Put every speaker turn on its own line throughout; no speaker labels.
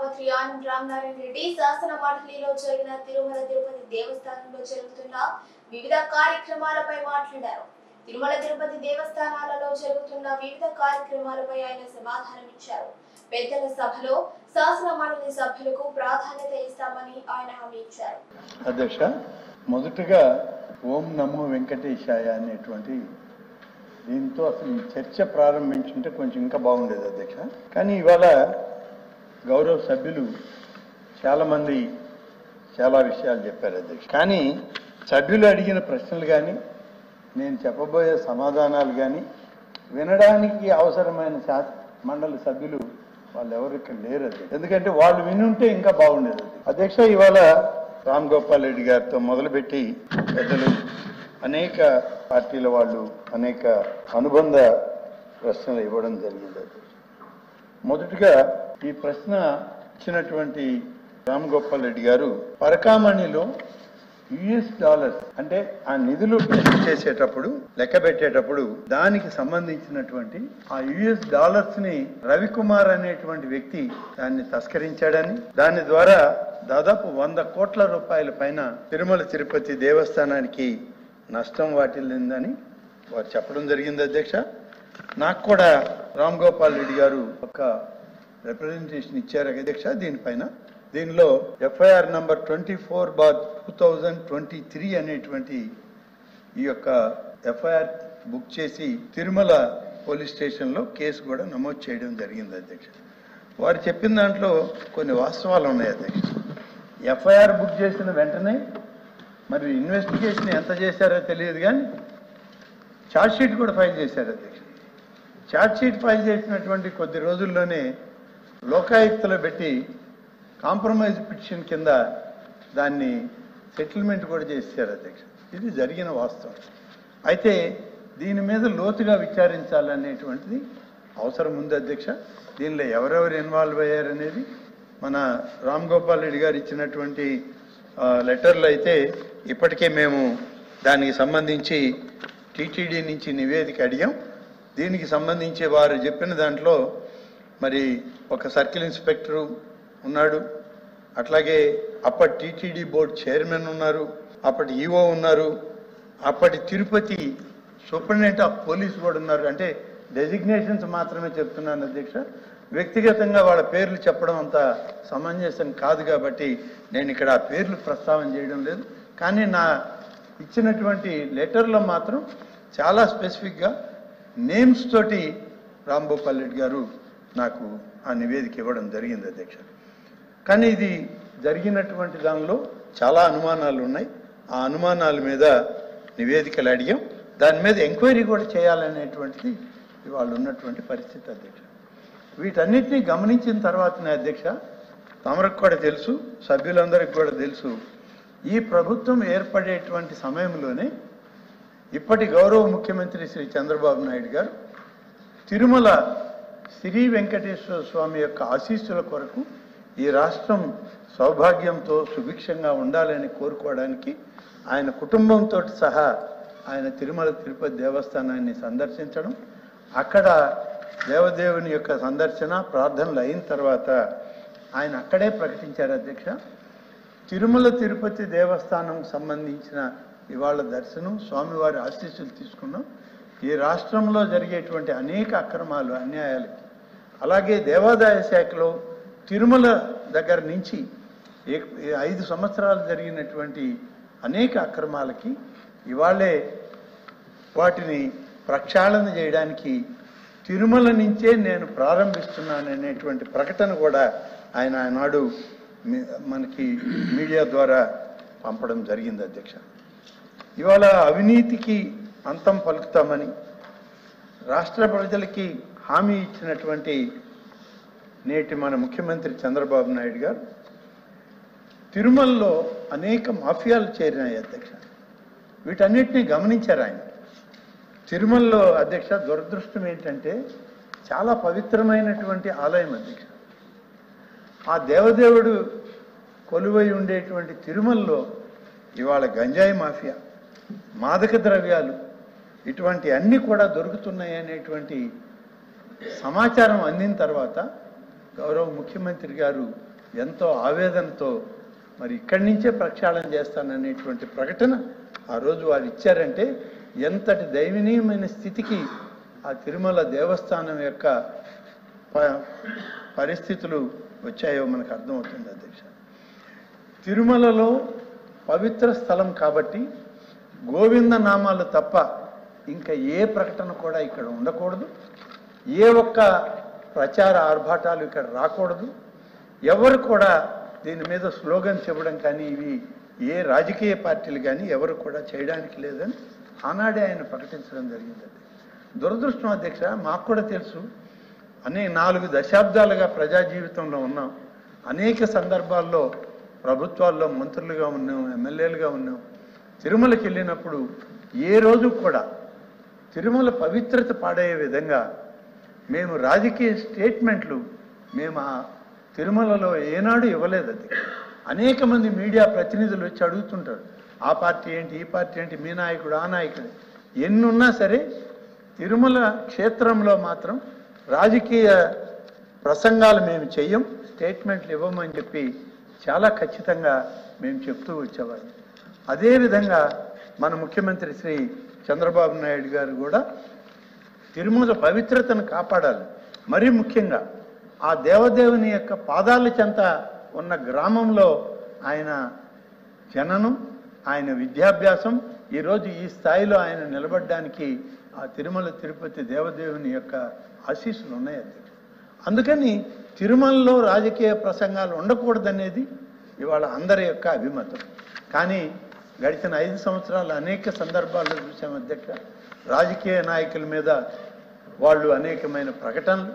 మంత్రి ఆనం రామనారాయణ రెడ్డి శాసన మండలిలో జరిగిన తిరుమల తిరుపతి దేవస్థానంలో జరుగుతున్న వివిధ కార్యక్రమాలపై మాట్లాడారు. తిరుమల తిరుపతి దేవస్థానాలలో జరుగుతున్న వివిధ కార్యక్రమాలపై ఆయన సమాధానం ఇచ్చారు. పెద్దల సభలో శాసన మండలి సభ్యులకు ప్రాధాన్యత ఇస్తామని ఆయన హామీ ఇచ్చారు.
అధ్యక్ష, మొదటగా ఓం నమో వెంకటేశాయ అనేటువంటి దీంతో అసలు ఈ చర్చ ప్రారంభించుంటే కొంచెం ఇంకా బాగుండేది అధ్యక్ష. కానీ ఇవాళ గౌరవ సభ్యులు చాలామంది చాలా విషయాలు చెప్పారు అధ్యక్ష. కానీ సభ్యులు అడిగిన ప్రశ్నలు కానీ నేను చెప్పబోయే సమాధానాలు కానీ వినడానికి అవసరమైన మండలి సభ్యులు వాళ్ళు ఎవరు ఇక్కడ లేరు అధ్యక్ష. ఎందుకంటే వాళ్ళు వినుంటే ఇంకా బాగుండేది అధ్యక్ష. ఇవాళ రామ్ గోపాల్ రెడ్డి గారితో మొదలుపెట్టి పెద్దలు అనేక పార్టీల వాళ్ళు అనేక అనుబంధ ప్రశ్నలు ఇవ్వడం జరిగింది. మొదటిగా ఈ ప్రశ్న ఇచ్చినటువంటి రామ్ గోపాల్ రెడ్డి గారు పరకామణిలో $, అంటే ఆ నిధులు టెస్ట్ చేసేటప్పుడు లెక్క పెట్టేటప్పుడు దానికి సంబంధించినటువంటి ఆ $, ని రవికుమార్ అనేటువంటి వ్యక్తి దాన్ని తస్కరించాడని, దాని ద్వారా దాదాపు 100 కోట్ల రూపాయల పైన తిరుమల తిరుపతి దేవస్థానానికి నష్టం వాటిల్లిందని వారు చెప్పడం జరిగింది అధ్యక్ష. నాకు కూడా రామ్ గోపాల్ రెడ్డి గారు ఒక రిప్రజెంటేషన్ ఇచ్చారు అధ్యక్ష దీనిపైన. దీనిలో FIR నంబర్ 24/2023 అనేటువంటి ఈ యొక్క FIR బుక్ చేసి తిరుమల పోలీస్ స్టేషన్లో కేసు కూడా నమోదు చేయడం జరిగింది అధ్యక్ష. వారు చెప్పిన దాంట్లో కొన్ని వాస్తవాలు ఉన్నాయి అధ్యక్ష. FIR బుక్ చేసిన వెంటనే మరి ఇన్వెస్టిగేషన్ ఎంత చేశారో తెలియదు కానీ ఛార్జ్షీట్ కూడా ఫైల్ చేశారు అధ్యక్ష. ఛార్జ్షీట్ ఫైల్ చేసినటువంటి కొద్ది రోజుల్లోనే లోకాయుక్తలో పెట్టి కాంప్రమైజ్ పిటిషన్ కింద దాన్ని సెటిల్మెంట్ కూడా చేశారు అధ్యక్ష. ఇది జరిగిన వాస్తవం. అయితే దీని మీద లోతుగా విచారించాలనేటువంటిది అవసరం ఉంది అధ్యక్ష. దీనిలో ఎవరెవరు ఇన్వాల్వ్ అయ్యారనేది మన రామ్ గోపాల్ రెడ్డి గారు ఇచ్చినటువంటి లెటర్లు అయితే ఇప్పటికే మేము దానికి సంబంధించి టీటీడీ నుంచి నివేదిక అడిగాం. దీనికి సంబంధించి వారు చెప్పిన దాంట్లో మరి ఒక సర్కిల్ ఇన్స్పెక్టరు ఉన్నాడు, అట్లాగే అప్పటి టీటీడీ బోర్డు చైర్మన్ ఉన్నారు, అప్పటి ఈఓ ఉన్నారు, అప్పటి తిరుపతి సూపరింటెండెంట్ ఆఫ్ పోలీస్ కూడా ఉన్నారు. అంటే డెసిగ్నేషన్స్ మాత్రమే చెప్తున్నాను అధ్యక్ష. వ్యక్తిగతంగా వాళ్ళ పేర్లు చెప్పడం అంత సమంజసం కాదు కాబట్టి నేను ఇక్కడ ఆ పేర్లు ప్రస్తావన చేయడం లేదు. కానీ నా ఇచ్చినటువంటి లెటర్లో మాత్రం చాలా స్పెసిఫిక్గా నేమ్స్ తోటి రామ్ గోపాల్ రెడ్డి గారు నాకు ఆ నివేదిక ఇవ్వడం జరిగింది అధ్యక్ష. కానీ ఇది జరిగినటువంటి దానిలో చాలా అనుమానాలు ఉన్నాయి. ఆ అనుమానాల మీద నివేదికలు అడిగాం. దాని మీద ఎంక్వైరీ కూడా చేయాలనేటువంటిది ఇవాళ ఉన్నటువంటి పరిస్థితి అధ్యక్ష. వీటన్నిటినీ గమనించిన తర్వాతనే అధ్యక్ష, తమరికి కూడా తెలుసు, సభ్యులందరికీ కూడా తెలుసు, ఈ ప్రభుత్వం ఏర్పడేటువంటి సమయంలోనే ఇప్పటి గౌరవ ముఖ్యమంత్రి శ్రీ చంద్రబాబు నాయుడు గారు తిరుమల శ్రీ వెంకటేశ్వర స్వామి యొక్క ఆశీస్సుల కొరకు ఈ రాష్ట్రం సౌభాగ్యంతో సుభిక్షంగా ఉండాలని కోరుకోవడానికి ఆయన కుటుంబంతో సహా ఆయన తిరుమల తిరుపతి దేవస్థానాన్ని సందర్శించడం, అక్కడ దేవదేవుని యొక్క సందర్శన ప్రార్థనలు అయిన తర్వాత ఆయన అక్కడే ప్రకటించారు అధ్యక్ష, తిరుమల తిరుపతి దేవస్థానం సంబంధించిన ఇవాళ దర్శనం స్వామివారి ఆశీస్సులు తీసుకున్నాం. ఈ రాష్ట్రంలో జరిగేటువంటి అనేక అక్రమాలు అన్యాయాలకి, అలాగే దేవాదాయ శాఖలో తిరుమల దగ్గర నుంచి 5 సంవత్సరాలు జరిగినటువంటి అనేక అక్రమాలకి ఇవాళే వాటిని ప్రక్షాళన చేయడానికి తిరుమల నుంచే నేను ప్రారంభిస్తున్నాననేటువంటి ప్రకటన కూడా ఆయన ఆనాడు మనకి మీడియా ద్వారా పంపడం జరిగింది అధ్యక్ష. ఇవాళ అవినీతికి అంతం పలుకుతామని రాష్ట్ర ప్రజలకి హామీ ఇచ్చినటువంటి నేటి మన ముఖ్యమంత్రి చంద్రబాబు నాయుడు గారు తిరుమలలో అనేక మాఫియాలు చేరినాయి అధ్యక్ష. వీటన్నిటినీ గమనించారు ఆయన. తిరుమలలో అధ్యక్ష దురదృష్టం ఏంటంటే చాలా పవిత్రమైనటువంటి ఆలయం అధ్యక్ష. ఆ దేవదేవుడు కొలువై ఉండేటువంటి తిరుమలలో ఇవాళ గంజాయి మాఫియా, మాదక ద్రవ్యాలు ఇటువంటి అన్నీ కూడా దొరుకుతున్నాయి అనేటువంటి సమాచారం అందిన తర్వాత గౌరవ ముఖ్యమంత్రి గారు ఎంతో ఆవేదనతో మరి ఇక్కడి నుంచే ప్రక్షాళన చేస్తాననేటువంటి ప్రకటన ఆ రోజు వారు ఇచ్చారంటే ఎంతటి దయనీయమైన స్థితికి ఆ తిరుమల దేవస్థానం యొక్క పరిస్థితులు వచ్చాయో మనకు అర్థమవుతుంది అధ్యక్ష. తిరుమలలో పవిత్ర స్థలం కాబట్టి గోవింద నామాలు తప్ప ఇంకా ఏ ప్రకటన కూడా ఇక్కడ ఉండకూడదు, ఏ ఒక్క ప్రచార ఆర్భాటాలు ఇక్కడ రాకూడదు, ఎవరు కూడా దీని మీద స్లోగన్ చెప్పడం కానీ ఇవి ఏ రాజకీయ పార్టీలు కానీ ఎవరు కూడా చేయడానికి లేదని ఆనాడే ఆయన ప్రకటించడం జరిగింది. దురదృష్టం అధ్యక్ష, మాకు కూడా తెలుసు, 4 దశాబ్దాలుగా ప్రజా జీవితంలో ఉన్నాం, అనేక సందర్భాల్లో ప్రభుత్వాల్లో మంత్రులుగా ఉన్నాం, ఎమ్మెల్యేలుగా ఉన్నాం. తిరుమలకి వెళ్ళినప్పుడు ఏ రోజు కూడా తిరుమల పవిత్రత పాడయ్యే విధంగా మేము రాజకీయ స్టేట్మెంట్లు మేము ఆ తిరుమలలో ఏనాడు ఇవ్వలేదు. అది అనేక మంది మీడియా ప్రతినిధులు వచ్చి అడుగుతుంటారు, ఆ పార్టీ ఏంటి, ఈ పార్టీ ఏంటి, మీ నాయకుడు, ఆ నాయకుడు, ఎన్నున్నా సరే తిరుమల క్షేత్రంలో మాత్రం రాజకీయ ప్రసంగాలు మేము చెయ్యం, స్టేట్మెంట్లు ఇవ్వమని చెప్పి చాలా ఖచ్చితంగా మేము చెప్తూ వచ్చేవాళ్ళం. అదేవిధంగా మన ముఖ్యమంత్రి శ్రీ చంద్రబాబు నాయుడు గారు కూడా తిరుమల పవిత్రతను కాపాడాలి, మరీ ముఖ్యంగా ఆ దేవదేవుని యొక్క పాదాల చెంత ఉన్న గ్రామంలో ఆయన జననం, ఆయన విద్యాభ్యాసం ఈరోజు ఈ స్థాయిలో ఆయన నిలబడడానికి ఆ తిరుమల తిరుపతి దేవదేవుని యొక్క ఆశీస్సులు ఉన్నాయి అధ్యక్ష. అందుకని తిరుమలలో రాజకీయ ప్రసంగాలు ఉండకూడదనేది ఇవాళ అందరి యొక్క అభిమతం. కానీ గడిచిన 5 సంవత్సరాలు అనేక సందర్భాల్లో చూసాం అధ్యక్ష, రాజకీయ నాయకుల మీద వాళ్ళు అనేకమైన ప్రకటనలు,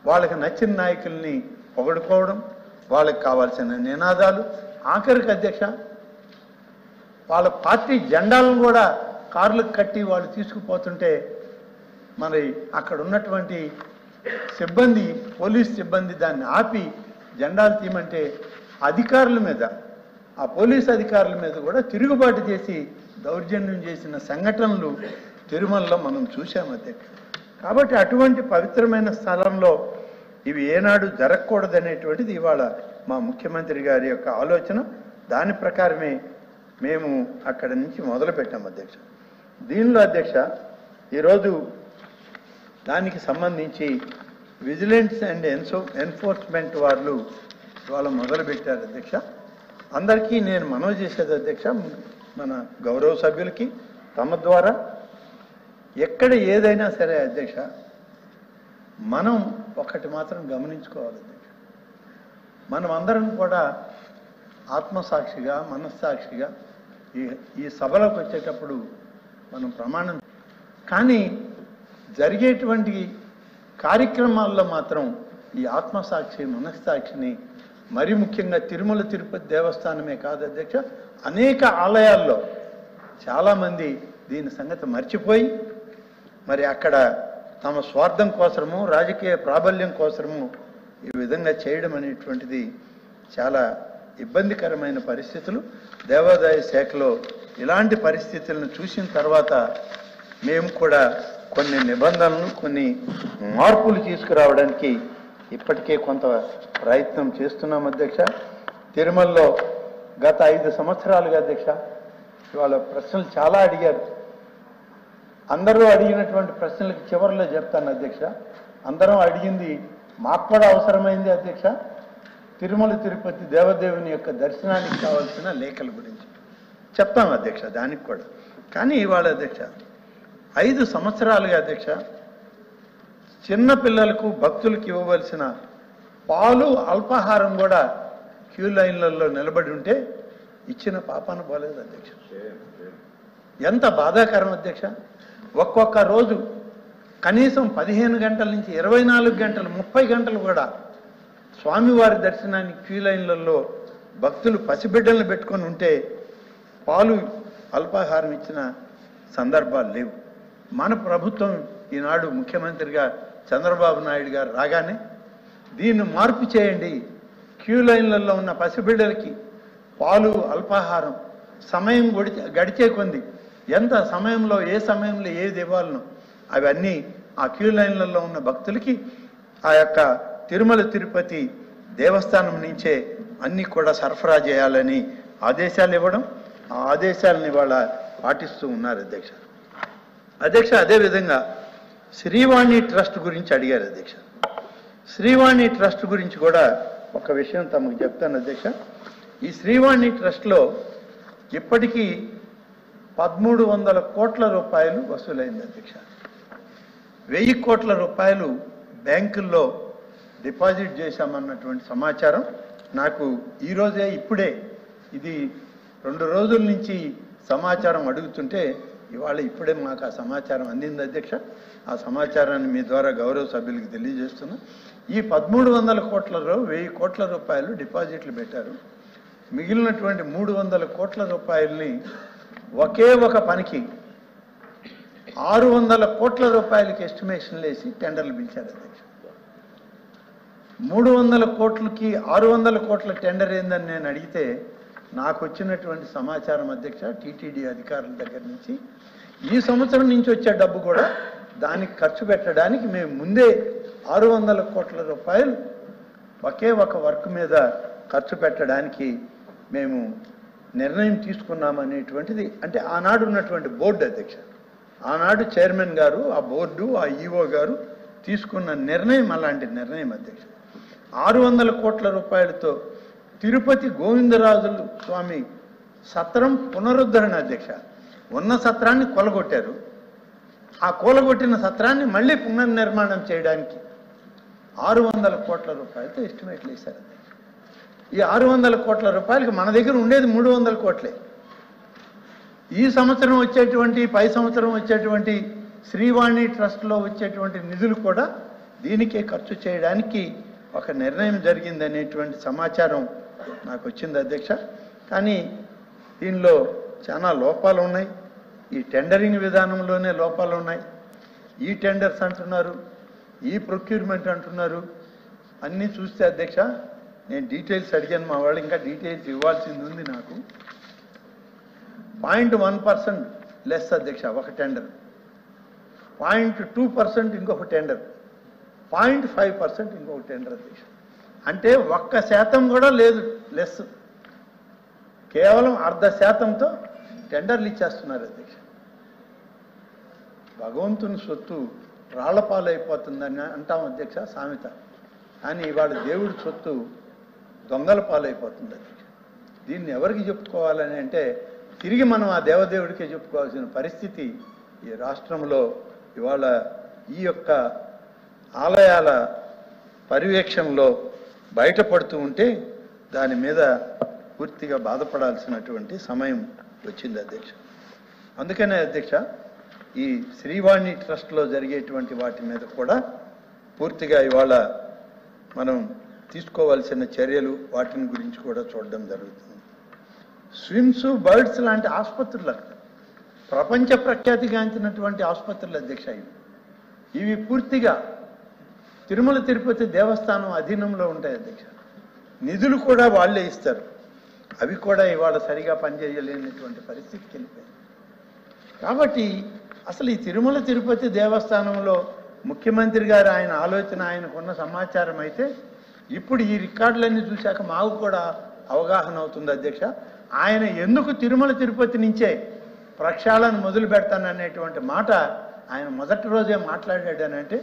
వాళ్ళకి నచ్చిన నాయకుల్ని పొగడుకోవడం, వాళ్ళకి కావాల్సిన నినాదాలు, ఆఖరికి అధ్యక్ష వాళ్ళ పార్టీ జెండాలను కూడా కార్లకు కట్టి వాళ్ళు తీసుకుపోతుంటే మరి అక్కడ ఉన్నటువంటి సిబ్బంది, పోలీస్ సిబ్బంది దాన్ని ఆపి జెండాలు తీయమంటే అధికారుల మీద, ఆ పోలీస్ అధికారుల మీద కూడా తిరుగుబాటు చేసి దౌర్జన్యం చేసిన సంఘటనలు తిరుమలలో మనం చూసాం అధ్యక్ష. కాబట్టి అటువంటి పవిత్రమైన స్థలంలో ఇవి ఏనాడు జరగకూడదనేటువంటిది ఇవాళ మా ముఖ్యమంత్రి గారి యొక్క ఆలోచన. దాని ప్రకారమే మేము అక్కడి నుంచి మొదలుపెట్టాం అధ్యక్ష. దీనిలో అధ్యక్ష ఈరోజు దానికి సంబంధించి విజిలెన్స్ అండ్ ఎన్ఫోర్స్మెంట్ వాళ్ళు ఇవాళ మొదలుపెట్టారు అధ్యక్ష. అందరికీ నేను మనవి చేసేది అధ్యక్ష, మన గౌరవ సభ్యులకి తమ ద్వారా ఎక్కడ ఏదైనా సరే అధ్యక్ష, మనం ఒకటి మాత్రం గమనించుకోవాలి అధ్యక్ష, మనం అందరం కూడా ఆత్మసాక్షిగా, మనస్సాక్షిగా ఈ సభలోకి వచ్చేటప్పుడు మనం ప్రమాణం, కానీ జరిగేటువంటి కార్యక్రమాల్లో మాత్రం ఈ ఆత్మసాక్షి, మనస్సాక్షిని మరి ముఖ్యంగా తిరుమల తిరుపతి దేవస్థానమే కాదు అధ్యక్ష, అనేక ఆలయాల్లో చాలామంది దీని సంగతి మర్చిపోయి మరి అక్కడ తమ స్వార్థం కోసము, రాజకీయ ప్రాబల్యం కోసము ఈ విధంగా చేయడం అనేటువంటిది చాలా ఇబ్బందికరమైన పరిస్థితులు. దేవాదాయ శాఖలో ఇలాంటి పరిస్థితులను చూసిన తర్వాత మేము కూడా కొన్ని నిబంధనలు, కొన్ని మార్పులు తీసుకురావడానికి ఇప్పటికే కొంత ప్రయత్నం చేస్తున్నాం అధ్యక్ష. తిరుమలలో గత 5 సంవత్సరాలుగా అధ్యక్ష ఇవాళ ప్రశ్నలు చాలా అడిగారు. అందరూ అడిగినటువంటి ప్రశ్నలకి చివరిలో చెప్తాను అధ్యక్ష. అందరం అడిగింది మాకు కూడా అవసరమైంది అధ్యక్ష, తిరుమల తిరుపతి దేవదేవుని యొక్క దర్శనానికి కావాల్సిన లేఖల గురించి చెప్తాం అధ్యక్ష, దానికి కూడా. కానీ ఇవాళ అధ్యక్ష 5 సంవత్సరాలుగా అధ్యక్ష చిన్న పిల్లలకు, భక్తులకు ఇవ్వవలసిన పాలు, అల్పాహారం కూడా క్యూ లైన్లలో నిలబడి ఉంటే ఇచ్చిన పాపాన పోలేదు అధ్యక్ష. ఎంత బాధాకరం అధ్యక్ష. ఒక్కొక్క రోజు కనీసం 15 గంటల నుంచి 24 గంటలు, 30 గంటలు కూడా స్వామివారి దర్శనానికి క్యూ లైన్లలో భక్తులు పసిబిడ్డలను పెట్టుకొని ఉంటే పాలు, అల్పాహారం ఇచ్చిన సందర్భాలు లేవు. మన ప్రభుత్వం ఈనాడు ముఖ్యమంత్రిగా చంద్రబాబు నాయుడు గారు రాగానే దీన్ని మార్పు చేయండి, క్యూ లైన్లలో ఉన్న పసిబిడ్డలకి పాలు, అల్పాహారం సమయం గడిచే కొంది ఎంత సమయంలో, ఏ సమయంలో ఏది ఇవ్వాలనో అవన్నీ ఆ క్యూ లైన్లలో ఉన్న భక్తులకి ఆ యొక్క తిరుమల తిరుపతి దేవస్థానం నుంచే అన్నీ కూడా సరఫరా చేయాలని ఆదేశాలు ఇవ్వడం, ఆ ఆదేశాలని వాళ్ళ పాటిస్తూ ఉన్నారు అధ్యక్ష. అధ్యక్ష, అదేవిధంగా శ్రీవాణి ట్రస్ట్ గురించి అడిగారు అధ్యక్ష. శ్రీవాణి ట్రస్ట్ గురించి కూడా ఒక విషయం తమకు చెప్తాను అధ్యక్ష. ఈ శ్రీవాణి ట్రస్ట్లో ఇప్పటికీ 1300 కోట్ల రూపాయలు వసూలైంది అధ్యక్ష. 1000 కోట్ల రూపాయలు బ్యాంకుల్లో డిపాజిట్ చేశామన్నటువంటి సమాచారం నాకు ఈరోజే ఇప్పుడే, ఇది 2 రోజుల నుంచి సమాచారం అడుగుతుంటే ఇవాళ ఇప్పుడే మాకు ఆ సమాచారం అందింది అధ్యక్ష. ఆ సమాచారాన్ని మీ ద్వారా గౌరవ సభ్యులకు తెలియజేస్తున్నా. ఈ 1300 కోట్లలో 1000 కోట్ల రూపాయలు డిపాజిట్లు పెట్టారు. మిగిలినటువంటి 300 కోట్ల రూపాయలని ఒకే ఒక పనికి 600 కోట్ల రూపాయలకి ఎస్టిమేషన్లు వేసి టెండర్లు పిలిచారు అధ్యక్ష. 300 కోట్లకి 600 కోట్ల టెండర్ ఏందని నేను అడిగితే నాకు వచ్చినటువంటి సమాచారం అధ్యక్ష, టీటీడీ అధికారుల దగ్గర నుంచి ఈ సంవత్సరం నుంచి వచ్చే డబ్బు కూడా దానికి ఖర్చు పెట్టడానికి మేము ముందే 600 కోట్ల రూపాయలు ఒకే ఒక వర్క్ మీద ఖర్చు పెట్టడానికి మేము నిర్ణయం తీసుకున్నామనేటువంటిది, అంటే ఆనాడు ఉన్నటువంటి బోర్డు అధ్యక్ష, ఆనాడు చైర్మన్ గారు, ఆ బోర్డు, ఆ ఈఓ గారు తీసుకున్న నిర్ణయం అలాంటి నిర్ణయం అధ్యక్ష. 600 కోట్ల రూపాయలతో తిరుపతి గోవిందరాజులు స్వామి సత్రం పునరుద్ధరణ అధ్యక్ష. ఉన్న సత్రాన్ని కొలగొట్టారు. ఆ కూలగొట్టిన సత్రాన్ని మళ్ళీ పునర్నిర్మాణం చేయడానికి 600 కోట్ల రూపాయలతో ఎస్టిమేట్లు వేశారు. ఈ 600 కోట్ల రూపాయలకి మన దగ్గర ఉండేది 300 కోట్లే. ఈ సంవత్సరం వచ్చేటువంటి, పై సంవత్సరం వచ్చేటువంటి శ్రీవాణి ట్రస్ట్లో వచ్చేటువంటి నిధులు కూడా దీనికే ఖర్చు చేయడానికి ఒక నిర్ణయం జరిగిందనేటువంటి సమాచారం నాకు వచ్చింది అధ్యక్ష. కానీ దీనిలో చాలా లోపాలు ఉన్నాయి. ఈ టెండరింగ్ విధానంలోనే లోపాలు ఉన్నాయి. ఈ టెండర్స్ అంటున్నారు, ఈ ప్రొక్యూర్మెంట్ అంటున్నారు. అన్నీ చూస్తే అధ్యక్ష, నేను డీటెయిల్స్ అడిగాను, మా వాళ్ళు ఇంకా డీటెయిల్స్ ఇవ్వాల్సింది ఉంది నాకు. 0.1% లెస్ అధ్యక్ష ఒక టెండర్, 0.2% ఇంకొక టెండర్, 0.5% ఇంకొక టెండర్ అధ్యక్ష. అంటే 1% కూడా లేదు లెస్. కేవలం 0.5%తో టెండర్లు ఇచ్చేస్తున్నారు అధ్యక్ష. భగవంతుని సొత్తు రాళ్లపాలైపోతుందని అంటాం అధ్యక్ష సామెత. కానీ ఇవాళ దేవుడి సొత్తు దొంగల పాలైపోతుంది అధ్యక్ష. దీన్ని ఎవరికి చెప్పుకోవాలని అంటే తిరిగి మనం ఆ దేవదేవుడికే చెప్పుకోవాల్సిన పరిస్థితి ఈ రాష్ట్రంలో ఇవాళ ఈ యొక్క ఆలయాల పర్యవేక్షణలో బయటపడుతూ ఉంటే దాని మీద పూర్తిగా బాధపడాల్సినటువంటి సమయం వచ్చింది అధ్యక్ష. అందుకనే అధ్యక్ష, ఈ శ్రీవాణి ట్రస్ట్లో జరిగేటువంటి వాటి మీద కూడా పూర్తిగా ఇవాళ మనం తీసుకోవాల్సిన చర్యలు, వాటిని గురించి కూడా చూడడం జరుగుతుంది. స్విమ్స్, బర్డ్స్ లాంటి ఆసుపత్రులు ప్రపంచ ప్రఖ్యాతిగాంచినటువంటి ఆసుపత్రులు అధ్యక్ష. ఇవి పూర్తిగా తిరుమల తిరుపతి దేవస్థానం అధీనంలో ఉంటాయి అధ్యక్ష. నిధులు కూడా వాళ్లే ఇస్తారు. అవి కూడా ఇవాళ సరిగా పనిచేయలేనటువంటి పరిస్థితికి వెళ్ళిపోయింది. కాబట్టి అసలు ఈ తిరుమల తిరుపతి దేవస్థానంలో ముఖ్యమంత్రి గారు ఆయన ఆలోచన, ఆయనకున్న సమాచారం అయితే ఇప్పుడు ఈ రికార్డులన్నీ చూశాక మాకు కూడా అవగాహన అవుతుంది అధ్యక్ష. ఆయన ఎందుకు తిరుమల తిరుపతి నుంచే ప్రక్షాళన మొదలు పెడతాననేటువంటి మాట ఆయన మొదటి రోజే మాట్లాడాడనంటే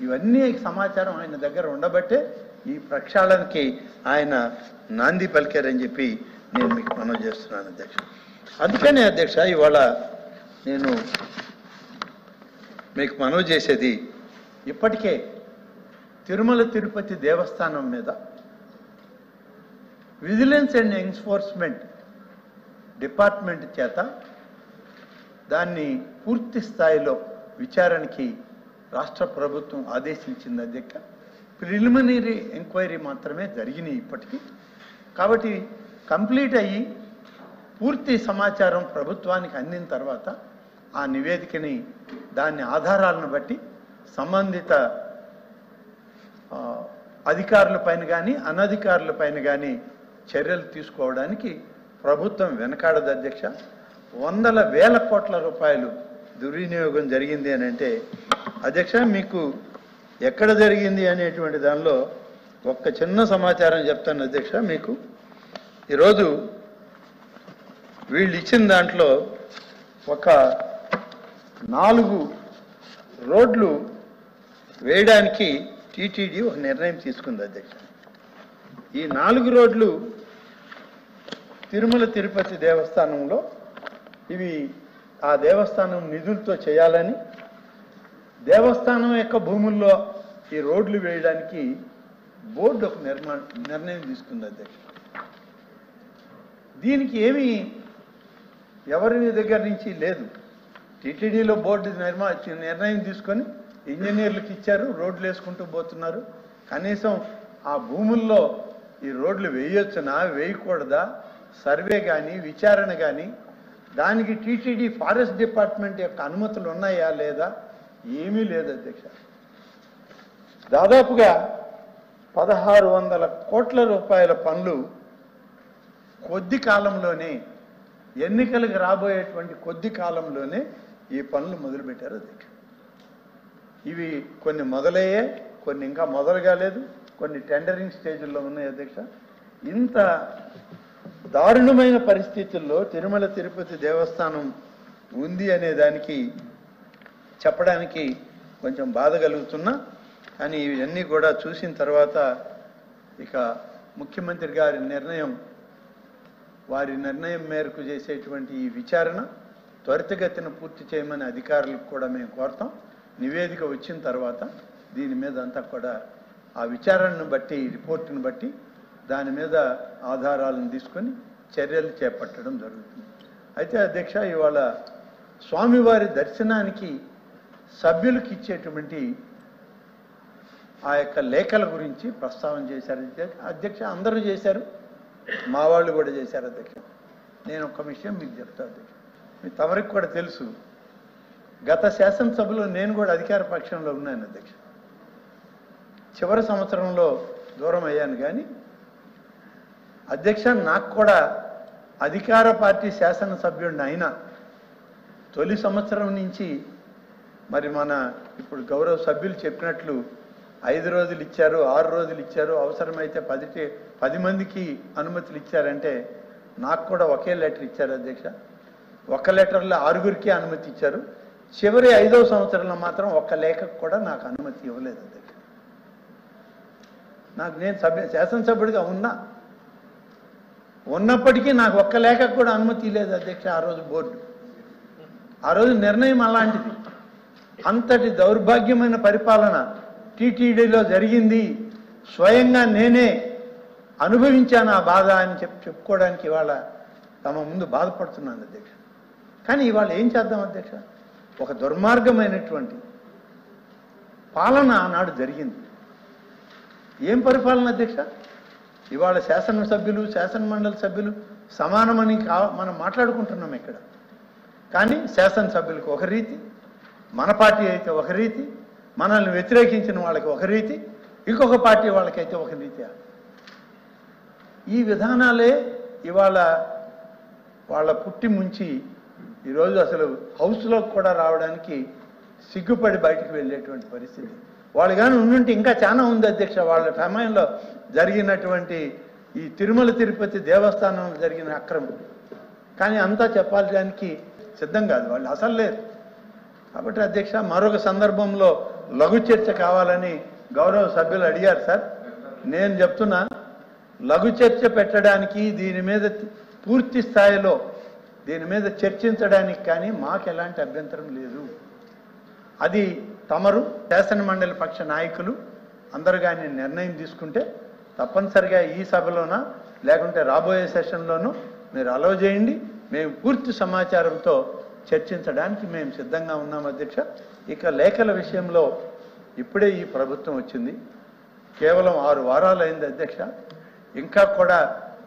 ఇవన్నీ సమాచారం ఆయన దగ్గర ఉండబట్టే ఈ ప్రక్షాళనకి ఆయన నాంది పలికారని చెప్పి నేను మీకు మనవి చేస్తున్నాను అధ్యక్ష. అందుకనే అధ్యక్ష ఇవాళ నేను మీకు మనవి చేసేది, ఇప్పటికే తిరుమల తిరుపతి దేవస్థానం మీద విజిలెన్స్ అండ్ ఎన్ఫోర్స్మెంట్ డిపార్ట్మెంట్ చేత దాన్ని పూర్తి స్థాయిలో విచారణకి రాష్ట్ర ప్రభుత్వం ఆదేశించింది అధ్యక్ష. ప్రిలిమినరీ ఎంక్వైరీ మాత్రమే జరిగినాయి ఇప్పటికీ. కాబట్టి కంప్లీట్ అయ్యి పూర్తి సమాచారం ప్రభుత్వానికి అందిన తర్వాత ఆ నివేదికని, దాని ఆధారాలను బట్టి సంబంధిత అధికారుల పైన కానీ అనధికారుల పైన కానీ చర్యలు తీసుకోవడానికి ప్రభుత్వం వెనకాడదు అధ్యక్ష. 100,000 కోట్ల రూపాయలు దుర్వినియోగం జరిగింది అని అంటే అధ్యక్ష, మీకు ఎక్కడ జరిగింది అనేటువంటి దానిలో ఒక్క చిన్న సమాచారం చెప్తాను అధ్యక్ష మీకు. ఈరోజు వీళ్ళు ఇచ్చిన దాంట్లో ఒక 4 రోడ్లు వేయడానికి టీటీడీ ఒక నిర్ణయం తీసుకుంది అధ్యక్ష. ఈ 4 రోడ్లు తిరుమల తిరుపతి దేవస్థానంలో ఇవి ఆ దేవస్థానం నిధులతో చేయాలని దేవస్థానం యొక్క భూముల్లో ఈ రోడ్లు వేయడానికి బోర్డు ఒక నిర్ణయం తీసుకుంది అధ్యక్ష. దీనికి ఏమీ ఎవరి దగ్గర నుంచి లేదు. టీటీడీలో బోర్డు నిర్ణయం తీసుకొని ఇంజనీర్లకు ఇచ్చారు, రోడ్లు వేసుకుంటూ పోతున్నారు. కనీసం ఆ భూముల్లో ఈ రోడ్లు వేయొచ్చునా వేయకూడదా సర్వే కానీ విచారణ కానీ దానికి టీటీడీ ఫారెస్ట్ డిపార్ట్మెంట్ యొక్క అనుమతులు ఉన్నాయా లేదా ఏమీ లేదు అధ్యక్ష. దాదాపుగా 1600 కోట్ల రూపాయల పనులు కొద్ది కాలంలోనే ఎన్నికలకు రాబోయేటువంటి కొద్ది కాలంలోనే ఈ పనులు మొదలుపెట్టారు అధ్యక్ష. ఇవి కొన్ని మొదలయ్యే, కొన్ని ఇంకా మొదలు కాలేదు, కొన్ని టెండరింగ్ స్టేజ్లో ఉన్నాయి అధ్యక్ష. ఇంత దారుణమైన పరిస్థితుల్లో తిరుమల తిరుపతి దేవస్థానం ఉంది అనే దానికి చెప్పడానికి కొంచెం బాధ కలుగుతున్నా, కానీ ఇవన్నీ కూడా చూసిన తర్వాత ఇక ముఖ్యమంత్రి గారి నిర్ణయం, వారి నిర్ణయం మేరకు చేసేటువంటి ఈ విచారణ త్వరితగతిన పూర్తి చేయమని అధికారులకు కూడా మేము కోరుతాం. నివేదిక వచ్చిన తర్వాత దీని మీద అంతా కూడా ఆ విచారణను బట్టి, రిపోర్టును బట్టి దాని మీద ఆధారాలను తీసుకొని చర్యలు చేపట్టడం జరుగుతుంది. అయితే అధ్యక్ష, ఇవాళ స్వామివారి దర్శనానికి సభ్యులకు ఇచ్చేటువంటి ఆ యొక్క లేఖల గురించి ప్రస్తావన చేశారు అధ్యక్ష. అందరూ చేశారు, మా వాళ్ళు కూడా చేశారు అధ్యక్ష. నేను ఒక విషయం మీకు చెప్తాను అధ్యక్ష, మీ తమరికి కూడా తెలుసు. గత శాసనసభలో నేను కూడా అధికార పక్షంలో ఉన్నాను అధ్యక్ష. చివరి సంవత్సరంలో దూరం అయ్యాను, కానీ అధ్యక్ష నాకు కూడా అధికార పార్టీ శాసనసభ్యుడిని అయినా తొలి సంవత్సరం నుంచి మరి మన ఇప్పుడు గౌరవ సభ్యులు చెప్పినట్లు 5 రోజులు ఇచ్చారు, 6 రోజులు ఇచ్చారు, అవసరమైతే 10 మందికి అనుమతులు ఇచ్చారంటే నాకు కూడా ఒకే లెటర్ ఇచ్చారు అధ్యక్ష. ఒక లెటర్లో 6గురికి అనుమతి ఇచ్చారు. చివరి 5వ సంవత్సరంలో మాత్రం ఒక్క లేఖకు కూడా నాకు అనుమతి ఇవ్వలేదు అధ్యక్ష. నేను శాసనసభ్యుడిగా ఉన్నప్పటికీ నాకు ఒక్క లేఖకు కూడా అనుమతి లేదు అధ్యక్ష. ఆ రోజు బోర్డు, ఆ రోజు నిర్ణయం అలాంటిది. అంతటి దౌర్భాగ్యమైన పరిపాలన టీటీడీలో జరిగింది. స్వయంగా నేనే అనుభవించాను ఆ బాధ అని చెప్పుకోవడానికి ఇవాళ తమ ముందు బాధపడుతున్నాను అధ్యక్ష. కానీ ఇవాళ ఏం చేద్దాం అధ్యక్ష? ఒక దుర్మార్గమైనటువంటి పాలన ఆనాడు జరిగింది. ఏం పరిపాలన అధ్యక్ష? ఇవాళ శాసనసభ్యులు, శాసనమండలి సభ్యులు సమానమని మనం మాట్లాడుకుంటున్నాం ఇక్కడ. కానీ శాసనసభ్యులకు ఒక రీతి, మన పార్టీ అయితే ఒక రీతి, మనల్ని వ్యతిరేకించిన వాళ్ళకి ఒక రీతి, ఇంకొక పార్టీ వాళ్ళకైతే ఒక రీతి. ఈ విధానాలే ఇవాళ వాళ్ళ పుట్టి ముంచి ఈరోజు అసలు హౌస్లోకి కూడా రావడానికి సిగ్గుపడి బయటకు వెళ్ళేటువంటి పరిస్థితి. వాళ్ళు కానీ ఉండుంటే ఇంకా చాలా ఉంది అధ్యక్ష. వాళ్ళ సమయంలో జరిగినటువంటి ఈ తిరుమల తిరుపతి దేవస్థానంలో జరిగిన అక్రమం కానీ అంతా చెప్పాల్సి సిద్ధం కాదు, వాళ్ళు అసలు లేరు. కాబట్టి అధ్యక్ష, మరొక సందర్భంలో లఘు చర్చ కావాలని గౌరవ సభ్యులు అడిగారు సార్. నేను చెప్తున్నా, లఘు చర్చ పెట్టడానికి, దీని మీద పూర్తి స్థాయిలో దీని మీద చర్చించడానికి కానీ మాకు ఎలాంటి అభ్యంతరం లేదు. అది తమరు శాసన మండలి పక్ష నాయకులు అందరూ కానీ నిర్ణయం తీసుకుంటే తప్పనిసరిగా ఈ సభలోనా లేకుంటే రాబోయే సెషన్లోనూ మీరు అలౌ చేయండి. మేము పూర్తి సమాచారంతో చర్చించడానికి మేము సిద్ధంగా ఉన్నాం అధ్యక్ష. ఇక లేఖల విషయంలో ఇప్పుడే ఈ ప్రభుత్వం వచ్చింది, కేవలం 6 వారాలు అయింది అధ్యక్ష. ఇంకా కూడా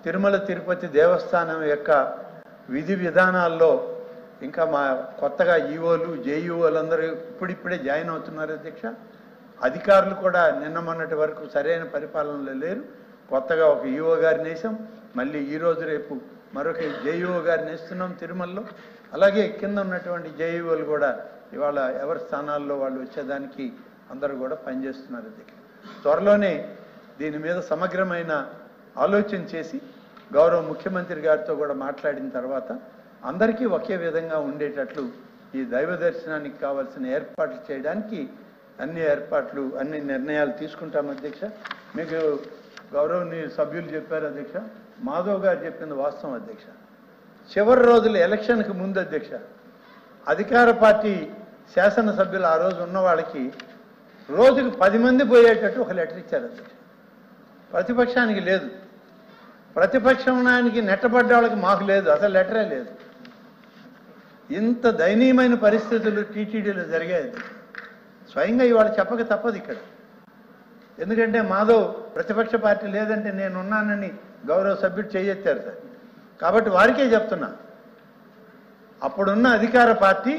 తిరుమల తిరుపతి దేవస్థానం యొక్క విధి విధానాల్లో ఇంకా మా కొత్తగా ఈఓలు, జేఈఓలు అందరూ ఇప్పుడిప్పుడే జాయిన్ అవుతున్నారు అధ్యక్ష. అధికారులు కూడా నిన్న మొన్నటి వరకు సరైన పరిపాలనలో లేరు. కొత్తగా ఒక ఈఓ గారిని వేసాం, మళ్ళీ ఈరోజు రేపు మరొక జేఈఓ గారిని వేస్తున్నాం తిరుమలలో. అలాగే కింద ఉన్నటువంటి జేఈఓలు కూడా ఇవాళ ఎవరి స్థానాల్లో వాళ్ళు వచ్చేదానికి అందరూ కూడా పనిచేస్తున్నారు అధ్యక్ష. త్వరలోనే దీని మీద సమగ్రమైన ఆలోచన చేసి గౌరవ ముఖ్యమంత్రి గారితో కూడా మాట్లాడిన తర్వాత అందరికీ ఒకే విధంగా ఉండేటట్లు ఈ దైవ దర్శనానికి కావాల్సిన ఏర్పాట్లు చేయడానికి అన్ని నిర్ణయాలు తీసుకుంటాం అధ్యక్ష. మీకు గౌరవనీయ సభ్యులు చెప్పారు అధ్యక్ష, మాధవ్ గారు చెప్పింది వాస్తవం అధ్యక్ష. చివరి రోజులు ఎలక్షన్కి ముందు అధ్యక్ష అధికార పార్టీ శాసనసభ్యులు ఆ రోజు ఉన్న వాళ్ళకి రోజుకు 10 మంది పోయేటట్టు ఒక లెటర్ ఇచ్చారు అధ్యక్ష. ప్రతిపక్షానికి లేదు, ప్రతిపక్షానికి నెట్టబడ్డ వాళ్ళకి మాకు లేదు, అసలు లెటరే లేదు. ఇంత దయనీయమైన పరిస్థితులు టీటీడీలో జరిగాయి. స్వయంగా ఇవాళ చెప్పక తప్పదు ఇక్కడ. ఎందుకంటే మాధవ్ ప్రతిపక్ష పార్టీ లేదంటే నేనున్నానని గౌరవ సభ్యుడు చేయెత్తారు సార్. కాబట్టి వారికే చెప్తున్నా, అప్పుడున్న అధికార పార్టీ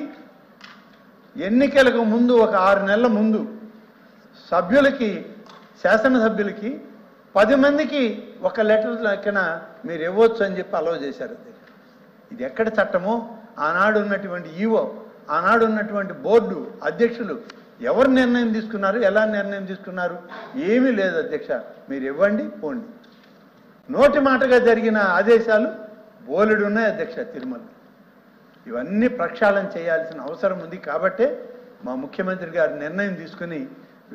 ఎన్నికలకు ముందు ఒక 6 నెలల ముందు సభ్యులకి శాసనసభ్యులకి 10 మందికి ఒక లెటర్ లెక్కన మీరు ఇవ్వచ్చు అని చెప్పి అలవ్ చేశారు. ఇది ఎక్కడ చట్టమో ఆనాడు ఉన్నటువంటి ఈవో, ఆనాడు ఉన్నటువంటి బోర్డు అధ్యక్షులు ఎవరు నిర్ణయం తీసుకున్నారు, ఎలా నిర్ణయం తీసుకున్నారు, ఏమీ లేదు అధ్యక్ష. మీరు ఇవ్వండి పోండి. నోటి మాటగా జరిగిన ఆదేశాలు బోలెడు ఉన్నాయి అధ్యక్ష తిరుమల. ఇవన్నీ ప్రక్షాళన చేయాల్సిన అవసరం ఉంది. కాబట్టే మా ముఖ్యమంత్రి గారు నిర్ణయం తీసుకుని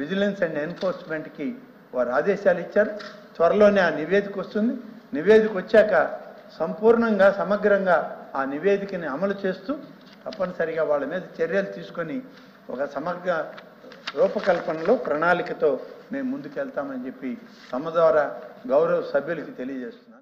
విజిలెన్స్ అండ్ ఎన్ఫోర్స్మెంట్కి వారు ఆదేశాలు ఇచ్చారు. త్వరలోనే ఆ నివేదిక వస్తుంది. నివేదిక వచ్చాక సంపూర్ణంగా సమగ్రంగా ఆ నివేదికని అమలు చేస్తూ తప్పనిసరిగా వాళ్ళ మీద చర్యలు తీసుకొని ఒక సమగ్ర రూపకల్పనలో ప్రణాళికతో మేము ముందుకెళ్తామని చెప్పి తమ ద్వారా గౌరవ సభ్యులకి తెలియజేస్తున్నాను.